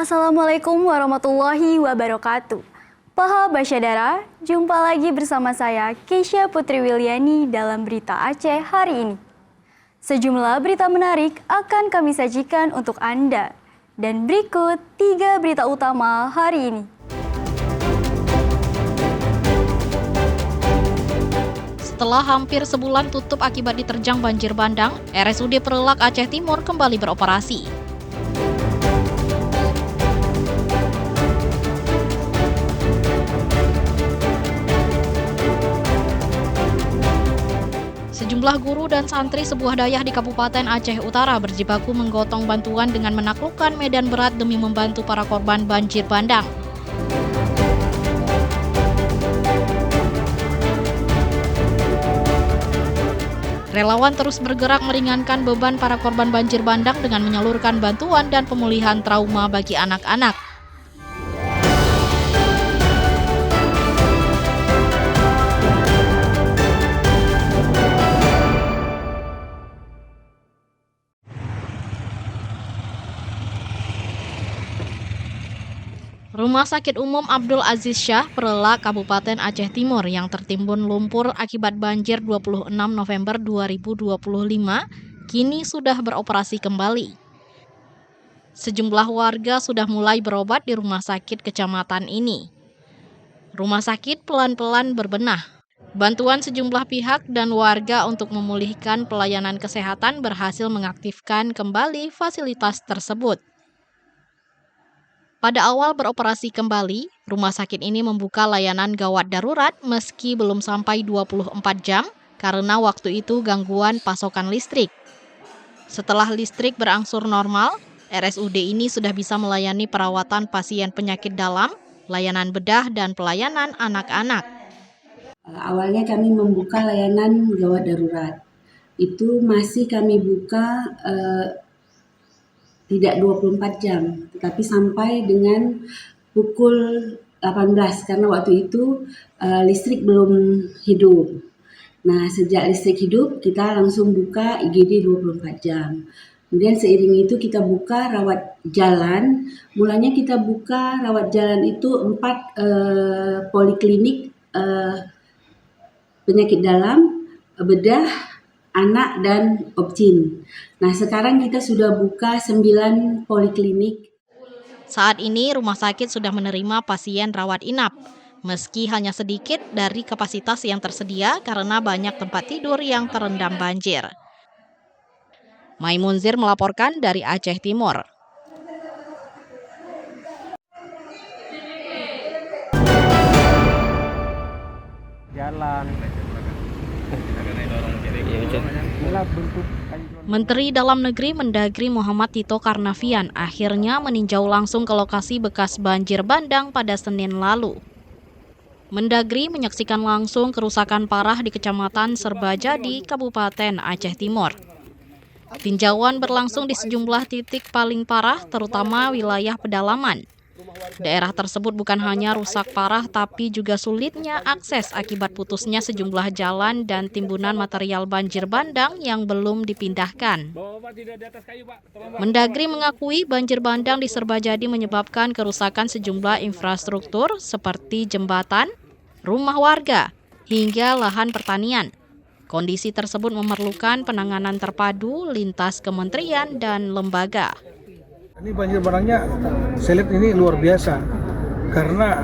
Assalamualaikum warahmatullahi wabarakatuh. Paha Basyadara, jumpa lagi bersama saya Keisha Putri Wilyani dalam Berita Aceh hari ini. Sejumlah berita menarik akan kami sajikan untuk Anda. Dan berikut 3 berita utama hari ini. Setelah hampir sebulan tutup akibat diterjang banjir bandang, RSUD Perelak Aceh Timur kembali beroperasi. Sejumlah guru dan santri sebuah dayah di Kabupaten Aceh Utara berjibaku menggotong bantuan dengan menaklukkan medan berat demi membantu para korban banjir bandang. Relawan terus bergerak meringankan beban para korban banjir bandang dengan menyalurkan bantuan dan pemulihan trauma bagi anak-anak. Rumah Sakit Umum Abdul Aziz Syah Perelak Kabupaten Aceh Timur yang tertimbun lumpur akibat banjir 26 November 2025 kini sudah beroperasi kembali. Sejumlah warga sudah mulai berobat di rumah sakit kecamatan ini. Rumah sakit pelan-pelan berbenah. Bantuan sejumlah pihak dan warga untuk memulihkan pelayanan kesehatan berhasil mengaktifkan kembali fasilitas tersebut. Pada awal beroperasi kembali, rumah sakit ini membuka layanan gawat darurat meski belum sampai 24 jam karena waktu itu gangguan pasokan listrik. Setelah listrik berangsur normal, RSUD ini sudah bisa melayani perawatan pasien penyakit dalam, layanan bedah, dan pelayanan anak-anak. Awalnya kami membuka layanan gawat darurat. Itu masih kami buka tidak 24 jam, tetapi sampai dengan pukul 18 karena waktu itu listrik belum hidup. Nah, sejak listrik hidup kita langsung buka IGD 24 jam. Kemudian seiring itu kita buka rawat jalan. Mulanya kita buka rawat jalan itu 4 poliklinik penyakit dalam, bedah, anak, dan obgyn. Nah, sekarang kita sudah buka 9 poliklinik. Saat ini rumah sakit sudah menerima pasien rawat inap, meski hanya sedikit dari kapasitas yang tersedia karena banyak tempat tidur yang terendam banjir. Maimunzir melaporkan dari Aceh Timur. Menteri Dalam Negeri Mendagri Muhammad Tito Karnavian akhirnya meninjau langsung ke lokasi bekas banjir bandang pada Senin lalu. Mendagri menyaksikan langsung kerusakan parah di Kecamatan Serbajadi, Kabupaten Aceh Timur. Tinjauan berlangsung di sejumlah titik paling parah, terutama wilayah pedalaman. Daerah tersebut bukan hanya rusak parah, tapi juga sulitnya akses akibat putusnya sejumlah jalan dan timbunan material banjir bandang yang belum dipindahkan. Mendagri mengakui banjir bandang di Serbajadi menyebabkan kerusakan sejumlah infrastruktur seperti jembatan, rumah warga, hingga lahan pertanian. Kondisi tersebut memerlukan penanganan terpadu lintas kementerian dan lembaga. Ini banjir bandangnya saya lihat ini luar biasa karena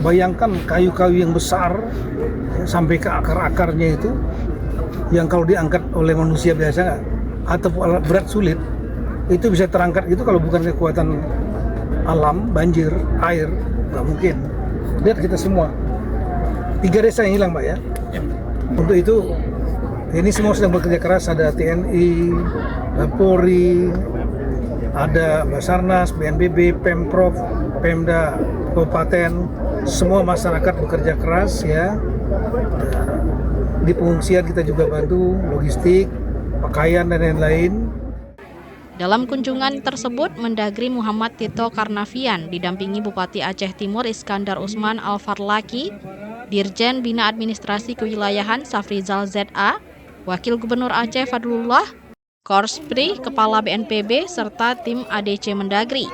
bayangkan kayu-kayu yang besar sampai ke akar-akarnya itu yang kalau diangkat oleh manusia biasa atau alat berat sulit itu bisa terangkat itu kalau bukan kekuatan alam, banjir, air, nggak mungkin. Lihat kita semua 3 desa yang hilang, Mbak ya. Untuk itu ini semua sedang bekerja keras, ada TNI, Polri, ada Basarnas, BNPB, Pemprov, Pemda, Kabupaten, semua masyarakat bekerja keras ya. Di pengungsian kita juga bantu logistik, pakaian dan lain-lain. Dalam kunjungan tersebut, Mendagri Muhammad Tito Karnavian didampingi Bupati Aceh Timur Iskandar Usman Al-Farlaki, Dirjen Bina Administrasi Kewilayahan Safrizal ZA, Wakil Gubernur Aceh Fadlullah, Korspri, Kepala BNPB, serta tim ADC Mendagri.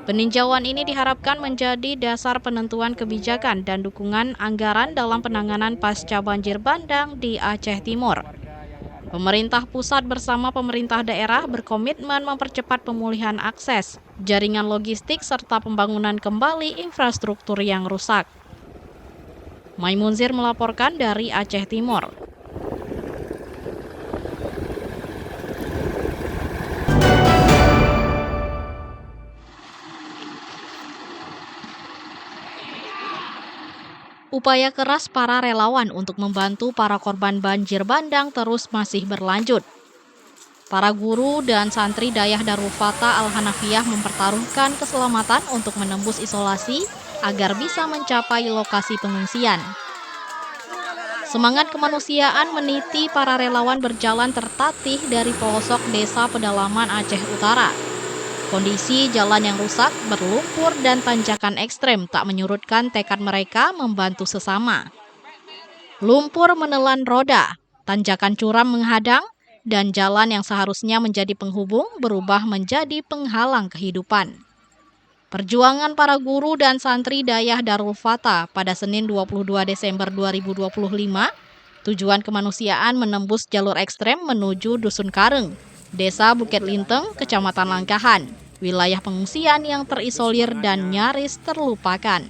Peninjauan ini diharapkan menjadi dasar penentuan kebijakan dan dukungan anggaran dalam penanganan pasca banjir bandang di Aceh Timur. Pemerintah pusat bersama pemerintah daerah berkomitmen mempercepat pemulihan akses, jaringan logistik, serta pembangunan kembali infrastruktur yang rusak. Maimunzir melaporkan dari Aceh Timur. Upaya keras para relawan untuk membantu para korban banjir bandang terus masih berlanjut. Para guru dan santri Dayah Darul Fatah Al-Hanafiyah mempertaruhkan keselamatan untuk menembus isolasi agar bisa mencapai lokasi pengungsian. Semangat kemanusiaan meniti para relawan berjalan tertatih dari pelosok desa pedalaman Aceh Utara. Kondisi jalan yang rusak, berlumpur, dan tanjakan ekstrem tak menyurutkan tekad mereka membantu sesama. Lumpur menelan roda, tanjakan curam menghadang, dan jalan yang seharusnya menjadi penghubung berubah menjadi penghalang kehidupan. Perjuangan para guru dan santri Dayah Darul Fatah pada Senin 22 Desember 2025, tujuan kemanusiaan menembus jalur ekstrem menuju Dusun Kareng, Desa Bukit Linteng, Kecamatan Langkahan, wilayah pengungsian yang terisolir dan nyaris terlupakan.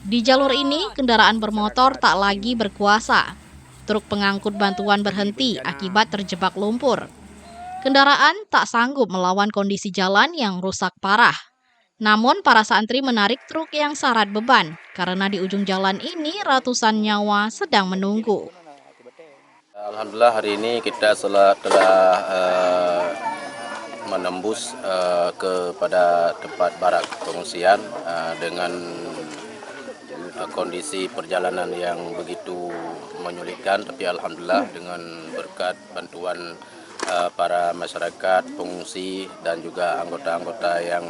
Di jalur ini, kendaraan bermotor tak lagi berkuasa. Truk pengangkut bantuan berhenti akibat terjebak lumpur. Kendaraan tak sanggup melawan kondisi jalan yang rusak parah. Namun, para santri menarik truk yang syarat beban, karena di ujung jalan ini ratusan nyawa sedang menunggu. Alhamdulillah hari ini kita telah menembus kepada tempat barak pengungsian dengan kondisi perjalanan yang begitu menyulitkan, tapi alhamdulillah dengan berkat bantuan para masyarakat, pengungsi dan juga anggota-anggota yang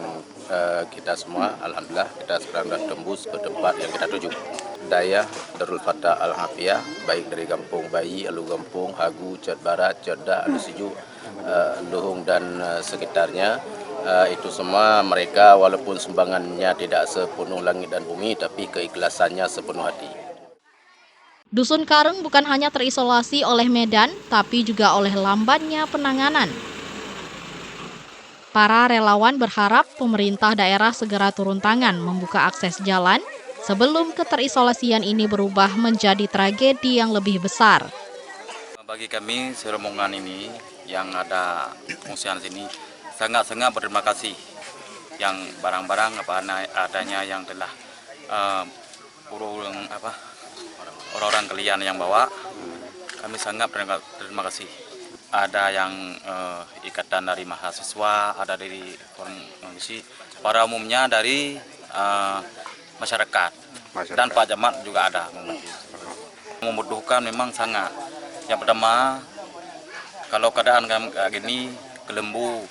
kita semua, alhamdulillah kita sekarang sudah tembus ke tempat yang kita tuju. Dayah Darul Fatah Al-Hanafiyah, baik dari Kampung Bayi, Alu Gampung, Hagu, Cat Barat, Cerda, Alu Siju, Luhung dan sekitarnya. Itu semua mereka walaupun sumbangannya tidak sepenuh langit dan bumi, tapi keikhlasannya sepenuh hati. Dusun Kareng bukan hanya terisolasi oleh medan, tapi juga oleh lambannya penanganan. Para relawan berharap pemerintah daerah segera turun tangan membuka akses jalan sebelum keterisolasian ini berubah menjadi tragedi yang lebih besar. Bagi kami serombongan ini yang ada pengungsian sini sangat-sangat berterima kasih yang barang-barang adanya yang telah orang-orang kalian yang bawa, kami sangat berterima kasih. Ada yang ikatan dari mahasiswa, ada dari kondisi, pada umumnya dari masyarakat dan Pak Jamat juga ada. Membutuhkan memang sangat. Yang pertama, kalau keadaan kayak gini, kelembu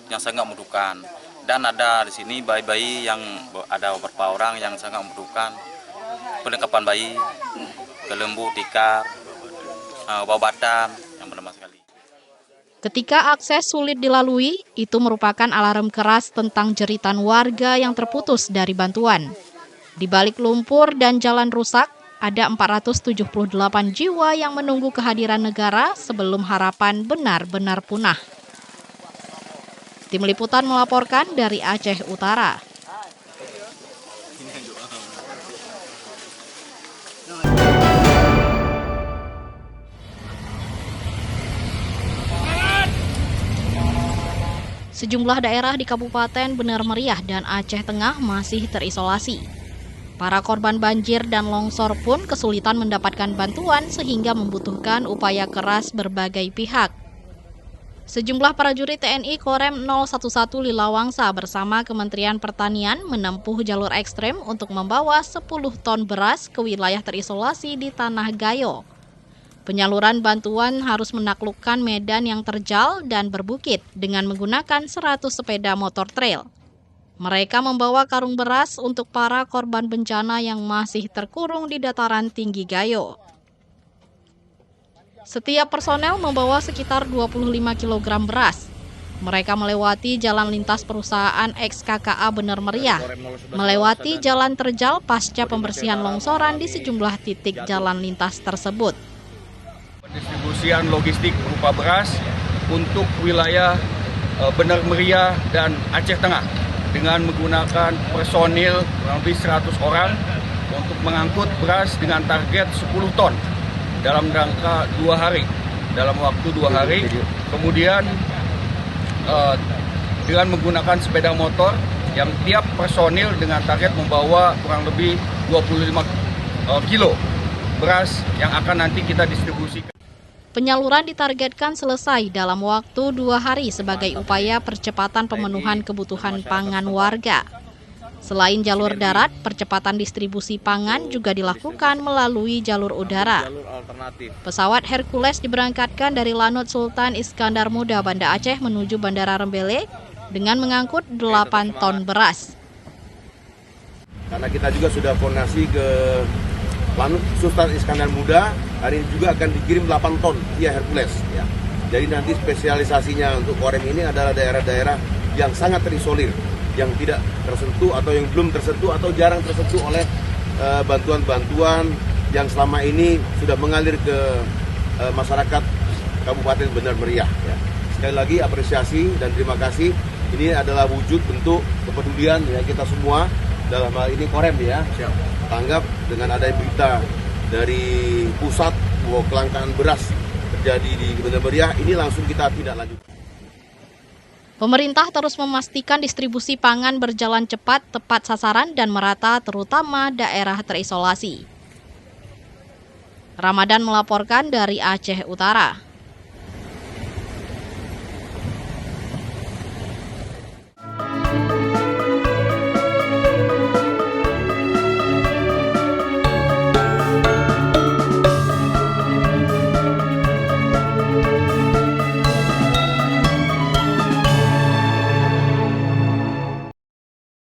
yang sangat membutuhkan, dan ada di sini bayi-bayi yang ada beberapa orang yang sangat membutuhkan perlengkapan bayi, kelembu, tikar, obat-obatan yang pertama sekali. Ketika akses sulit dilalui, itu merupakan alarm keras tentang jeritan warga yang terputus dari bantuan. Di balik lumpur dan jalan rusak, ada 478 jiwa yang menunggu kehadiran negara sebelum harapan benar-benar punah. Tim Liputan melaporkan dari Aceh Utara. Sejumlah daerah di Kabupaten Bener Meriah dan Aceh Tengah masih terisolasi. Para korban banjir dan longsor pun kesulitan mendapatkan bantuan sehingga membutuhkan upaya keras berbagai pihak. Sejumlah prajurit TNI Korem 011 Lilawangsa bersama Kementerian Pertanian menempuh jalur ekstrem untuk membawa 10 ton beras ke wilayah terisolasi di Tanah Gayo. Penyaluran bantuan harus menaklukkan medan yang terjal dan berbukit dengan menggunakan 100 sepeda motor trail. Mereka membawa karung beras untuk para korban bencana yang masih terkurung di dataran tinggi Gayo. Setiap personel membawa sekitar 25 kg beras. Mereka melewati jalan lintas perusahaan ex-KKA Bener Meriah, melewati jalan terjal pasca pembersihan longsoran di sejumlah titik jalan lintas tersebut. Distribusian logistik berupa beras untuk wilayah Bener Meriah dan Aceh Tengah dengan menggunakan personil kurang lebih 100 orang untuk mengangkut beras dengan target 10 ton dalam rangka 2 hari, dalam waktu 2 hari. Kemudian dengan menggunakan sepeda motor yang tiap personil dengan target membawa kurang lebih 25 kilo beras yang akan nanti kita distribusikan. Penyaluran ditargetkan selesai dalam waktu 2 hari sebagai upaya percepatan pemenuhan kebutuhan pangan warga. Selain jalur darat, percepatan distribusi pangan juga dilakukan melalui jalur udara. Pesawat Hercules diberangkatkan dari Lanut Sultan Iskandar Muda Banda Aceh menuju Bandara Rembele dengan mengangkut 8 ton beras. Karena kita juga sudah koordinasi ke Lanut Sultan Iskandar Muda, hari ini juga akan dikirim 8 ton via Hercules. Ya. Jadi nanti spesialisasinya untuk Korem ini adalah daerah-daerah yang sangat terisolir, yang tidak tersentuh atau yang belum tersentuh atau jarang tersentuh oleh bantuan-bantuan yang selama ini sudah mengalir ke masyarakat Kabupaten Bener Meriah. Ya. Sekali lagi apresiasi dan terima kasih. Ini adalah wujud bentuk kepedulian ya kita semua, dalam hal ini Korem ya. Tanggap dengan adanya berita dari pusat bahwa kelangkaan beras terjadi di Bener Meriah, ini langsung kita tindak lanjut. Pemerintah terus memastikan distribusi pangan berjalan cepat, tepat sasaran, dan merata terutama daerah terisolasi. Ramadan melaporkan dari Aceh Utara.